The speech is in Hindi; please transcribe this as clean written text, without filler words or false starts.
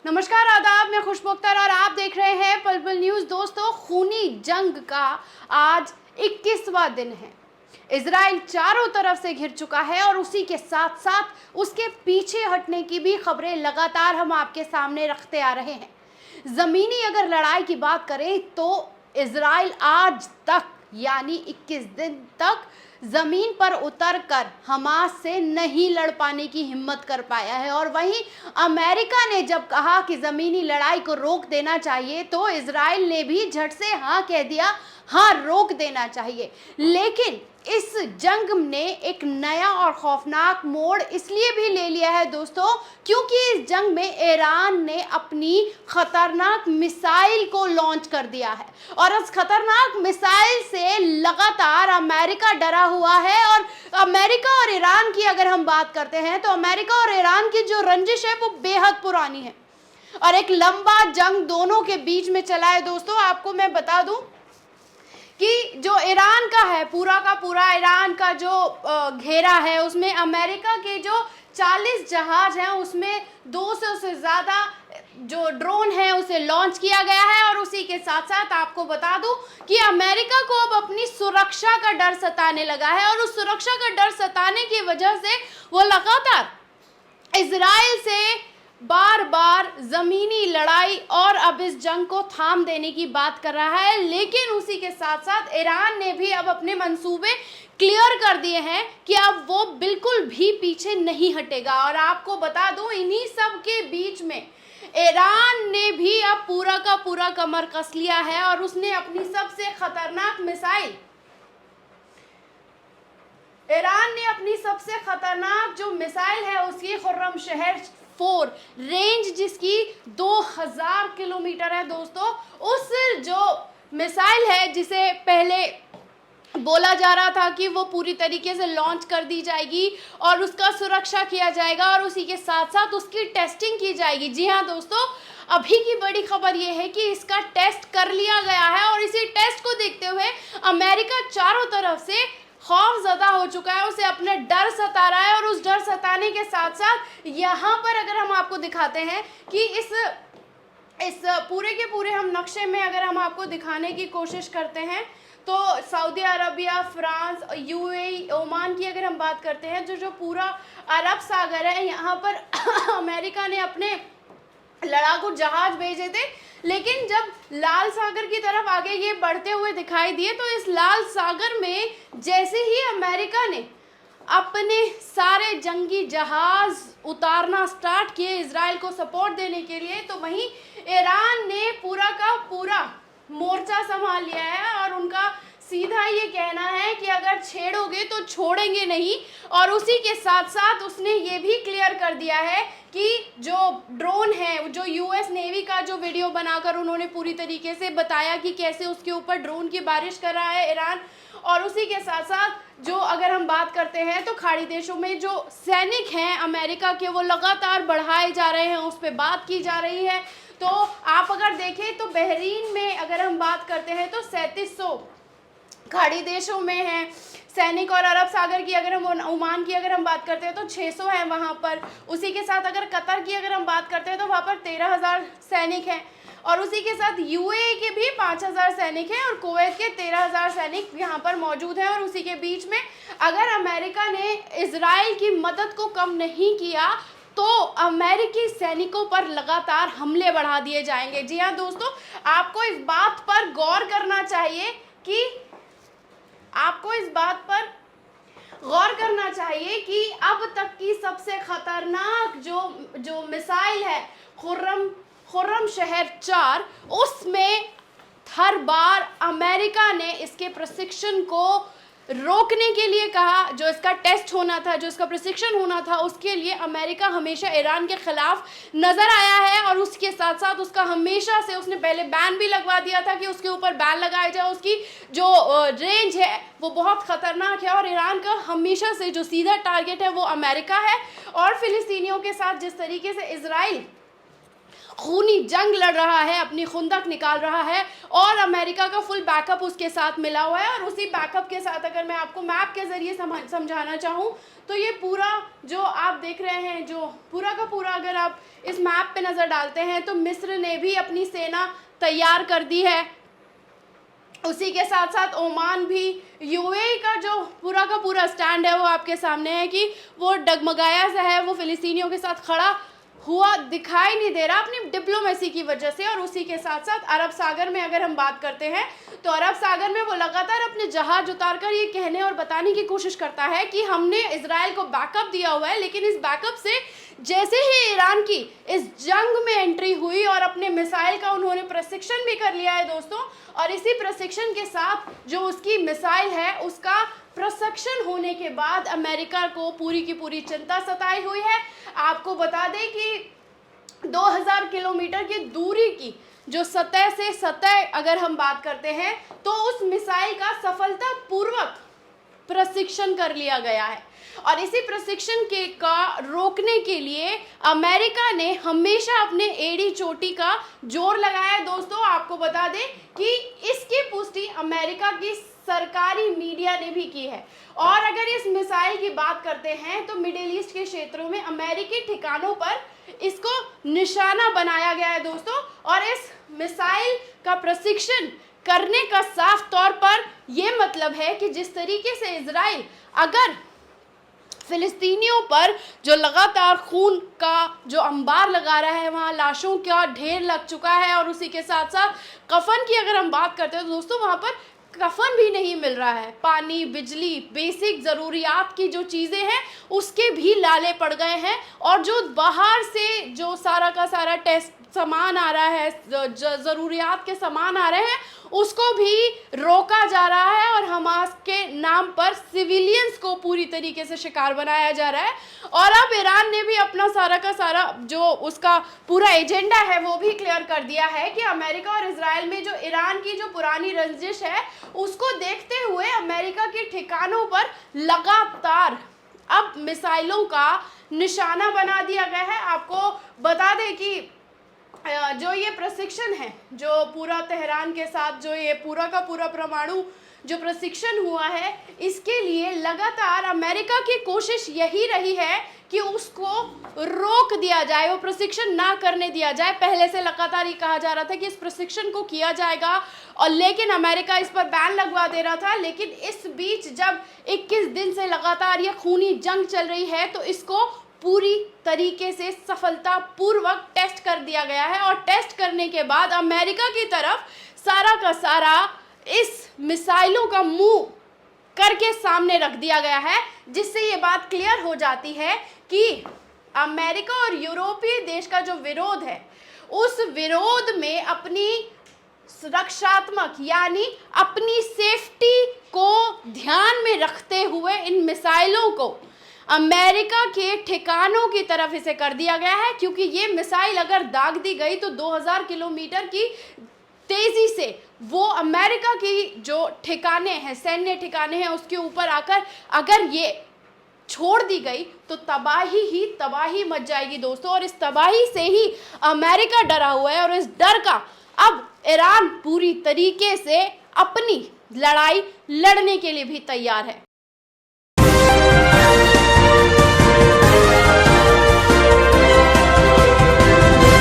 नमस्कार, आदाब। मैं खुशबू अख्तर और आप देख रहे हैं पल पल न्यूज़। दोस्तों, खूनी जंग का आज 21वां दिन है। इजराइल चारों तरफ से घिर चुका है और उसी के साथ साथ उसके पीछे हटने की भी खबरें लगातार हम आपके सामने रखते आ रहे हैं। ज़मीनी अगर लड़ाई की बात करें तो इजराइल आज तक यानी 21 दिन तक ज़मीन पर उतरकर हमास से नहीं लड़ पाने की हिम्मत कर पाया है। और वहीं अमेरिका ने जब कहा कि ज़मीनी लड़ाई को रोक देना चाहिए तो इजराइल ने भी झट से हाँ कह दिया, हाँ रोक देना चाहिए। लेकिन इस जंग ने एक नया और खौफनाक मोड़ इसलिए भी ले लिया है दोस्तों, क्योंकि इस जंग में ईरान ने अपनी खतरनाक मिसाइल को लॉन्च कर दिया है और उस खतरनाक मिसाइल से लगातार अमेरिका डरा हुआ है। और अमेरिका और ईरान की अगर हम बात करते हैं तो अमेरिका और ईरान की जो रंजिश है वो बेहद पुरानी है और एक लंबा जंग दोनों के बीच में चला है। दोस्तों, आपको मैं बता दूं कि जो ईरान का है, पूरा का पूरा ईरान का जो घेरा है, उसमें अमेरिका के जो 40 जहाज हैं उसमें 200 से ज़्यादा जो ड्रोन है उसे लॉन्च किया गया है। और उसी के साथ साथ आपको बता दूं कि अमेरिका को अब अपनी सुरक्षा का डर सताने लगा है और उस सुरक्षा का डर सताने की वजह से वो लगातार इजराइल से बार बार ज़मीनी लड़ाई और अब इस जंग को थाम देने की बात कर रहा है। लेकिन उसी के साथ साथ ईरान ने भी अब अपने मंसूबे क्लियर कर दिए हैं कि अब वो बिल्कुल भी पीछे नहीं हटेगा। और आपको बता दूं, इन्हीं सब के बीच में ईरान ने भी अब पूरा का पूरा कमर कस लिया है और उसने अपनी सबसे खतरनाक मिसाइल, ईरान ने अपनी सबसे खतरनाक जो मिसाइल है उसकी खुर्रम शहर 4 रेंज जिसकी 2000 किलोमीटर है दोस्तों, उस जो मिसाइल है जिसे पहले बोला जा रहा था कि वो पूरी तरीके से लॉन्च कर दी जाएगी और उसका सुरक्षा किया जाएगा और उसी के साथ साथ उसकी टेस्टिंग की जाएगी। जी हाँ दोस्तों, अभी की बड़ी खबर ये है कि इसका टेस्ट कर लिया गया है और इसी टेस्ट को देखते हुए अमेरिका चारों तरफ से खौफज़दा हो चुका है, उसे अपने डर सता रहा है। और उस डर सताने के साथ साथ यहाँ पर अगर हम आपको दिखाते हैं कि इस पूरे के पूरे हम नक्शे में अगर हम आपको दिखाने की कोशिश करते हैं तो Saudi Arabia, France, UAE, Oman की अगर हम बात करते हैं, जो पूरा अरब सागर है, यहाँ पर अमेरिका ने अपने लड़ाकू जहाज भेजे थे। लेकिन जब लाल सागर की तरफ आगे ये बढ़ते हुए दिखाई दिए तो इस लाल सागर में जैसे ही अमेरिका ने अपने सारे जंगी जहाज उतारना स्टार्ट किए इजराइल को सपोर्ट देने के लिए, तो वहीं ईरान ने पूरा का पूरा मोर्चा संभाल लिया है और उनका सीधा ये कहना है कि अगर छेड़ोगे तो छोड़ेंगे नहीं। और उसी के साथ साथ उसने ये भी क्लियर कर दिया है कि जो ड्रोन है, जो यूएस नेवी का जो वीडियो बनाकर उन्होंने पूरी तरीके से बताया कि कैसे उसके ऊपर ड्रोन की बारिश कर रहा है ईरान। और उसी के साथ साथ जो अगर हम बात करते हैं तो खाड़ी देशों में जो सैनिक हैं अमेरिका के, वो लगातार बढ़ाए जा रहे हैं, उस पर बात की जा रही है। तो आप अगर देखें तो बहरीन में अगर हम बात करते हैं तो 3700 खाड़ी देशों में हैं सैनिक। और अरब सागर की अगर हम, ओमान की अगर हम बात करते हैं तो 600 हैं वहाँ पर। उसी के साथ अगर कतर की अगर हम बात करते हैं तो वहाँ पर 13,000 सैनिक हैं। और उसी के साथ यूएई के भी 5,000 सैनिक हैं और कुवैत के 13,000 सैनिक यहाँ पर मौजूद हैं। और उसी के बीच में अगर अमेरिका ने इजराइल की मदद को कम नहीं किया तो अमेरिकी सैनिकों पर लगातार हमले बढ़ा दिए जाएंगे। जी हाँ दोस्तों, आपको इस बात पर गौर करना चाहिए कि अब तक की सबसे खतरनाक जो मिसाइल है खुर्रम शहर 4, उसमें हर बार अमेरिका ने इसके प्रशिक्षण को रोकने के लिए कहा। जो इसका टेस्ट होना था, जो इसका प्रशिक्षण होना था, उसके लिए अमेरिका हमेशा ईरान के खिलाफ नज़र आया है। और उसके साथ साथ उसका हमेशा से उसने पहले बैन भी लगवा दिया था कि उसके ऊपर बैन लगाया जाए। उसकी जो रेंज है वो बहुत ख़तरनाक है और ईरान का हमेशा से जो सीधा टारगेट है वो अमेरिका है। और फ़िलिस्तीनियों के साथ जिस तरीके से इजराइल खूनी जंग लड़ रहा है, अपनी खुंदक निकाल रहा है और अमेरिका का फुल बैकअप उसके साथ मिला हुआ है। और उसी बैकअप के साथ अगर मैं आपको मैप के ज़रिए समझाना चाहूँ तो ये पूरा जो आप देख रहे हैं, जो पूरा का पूरा अगर आप इस मैप पे नज़र डालते हैं तो मिस्र ने भी अपनी सेना तैयार कर दी है। उसी के साथ साथ ओमान भी, यूएई का जो पूरा का पूरा स्टैंड है वो आपके सामने है कि वो डगमगाया सा है, वो फिलिस्तीनियों के साथ खड़ा हुआ दिखाई नहीं दे रहा अपनी डिप्लोमेसी की वजह से। और उसी के साथ साथ अरब सागर में अगर हम बात करते हैं तो अरब सागर में वो लगातार अपने जहाज उतार कर ये कहने और बताने की कोशिश करता है कि हमने इजराइल को बैकअप दिया हुआ है, लेकिन इस बैकअप से जैसे ही ईरान की इस जंग में एंट्री हुई और अपने मिसाइल का उन्होंने प्रशिक्षण भी कर लिया है दोस्तों, और इसी प्रशिक्षण के साथ जो उसकी मिसाइल है उसका प्रशिक्षण होने के बाद अमेरिका को पूरी की पूरी चिंता सताई हुई है। आपको बता दें कि 2000 किलोमीटर की दूरी की जो सतह से सतह अगर हम बात करते हैं तो उस मिसाइल का सफलतापूर्वक प्रशिक्षण कर लिया गया है। और इसी प्रशिक्षण के का रोकने के लिए अमेरिका ने हमेशा अपने एड़ी चोटी का जोर लगाया है दोस्तों। आपको बता दें कि इसकी पुष्टि अमेरिका की सरकारी मीडिया ने भी की है। और अगर इस मिसाइल की बात करते हैं तो मिडिल ईस्ट के क्षेत्रों में अमेरिकी ठिकानों पर इसको निशाना बनाया गया है दोस्तों। और इस मिसाइल का प्रशिक्षण करने का साफ तौर पर यह मतलब है कि जिस तरीके से इजराइल अगर फिलिस्तीनियों पर जो लगातार खून का जो अंबार लगा रहा है, वहाँ लाशों का ढेर लग चुका है, और उसी के साथ साथ कफन की अगर हम बात करते हैं तो दोस्तों वहाँ पर कफन भी नहीं मिल रहा है। पानी, बिजली, बेसिक ज़रूरियात की जो चीज़ें हैं उसके भी लाले पड़ गए हैं। और जो बाहर से जो सारा का सारा टेस्ट सामान आ रहा है, ज़रूरियात के सामान आ रहे हैं, उसको भी रोका जा रहा है और हमास के नाम पर सिविलियंस को पूरी तरीके से शिकार बनाया जा रहा है। और अब ईरान ने भी अपना सारा का सारा जो उसका पूरा एजेंडा है वो भी क्लियर कर दिया है कि अमेरिका और इजराइल में जो ईरान की जो पुरानी रंजिश है उसको देखते हुए अमेरिका के ठिकानों पर लगातार अब मिसाइलों का निशाना बना दिया गया है। आपको बता दें कि जो ये प्रशिक्षण है, जो पूरा तेहरान के साथ जो ये पूरा का पूरा परमाणु जो प्रशिक्षण हुआ है, इसके लिए लगातार अमेरिका की कोशिश यही रही है कि उसको रोक दिया जाए, वो प्रशिक्षण ना करने दिया जाए। पहले से लगातार ये कहा जा रहा था कि इस प्रशिक्षण को किया जाएगा, और लेकिन अमेरिका इस पर बैन लगवा दे रहा था। लेकिन इस बीच जब 21 दिन से लगातार ये खूनी जंग चल रही है तो इसको पूरी तरीके से सफलतापूर्वक टेस्ट कर दिया गया है। और टेस्ट करने के बाद अमेरिका की तरफ सारा का सारा इस मिसाइलों का मुंह करके सामने रख दिया गया है, जिससे ये बात क्लियर हो जाती है कि अमेरिका और यूरोपीय देश का जो विरोध है उस विरोध में अपनी सुरक्षात्मक यानी अपनी सेफ्टी को ध्यान में रखते हुए इन मिसाइलों को अमेरिका के ठिकानों की तरफ इसे कर दिया गया है। क्योंकि ये मिसाइल अगर दाग दी गई तो 2000 किलोमीटर की तेजी से वो अमेरिका की जो ठिकाने हैं, सैन्य ठिकाने हैं, उसके ऊपर आकर अगर ये छोड़ दी गई तो तबाही ही तबाही मच जाएगी दोस्तों। और इस तबाही से ही अमेरिका डरा हुआ है, और इस डर का अब ईरान पूरी तरीके से अपनी लड़ाई लड़ने के लिए भी तैयार है।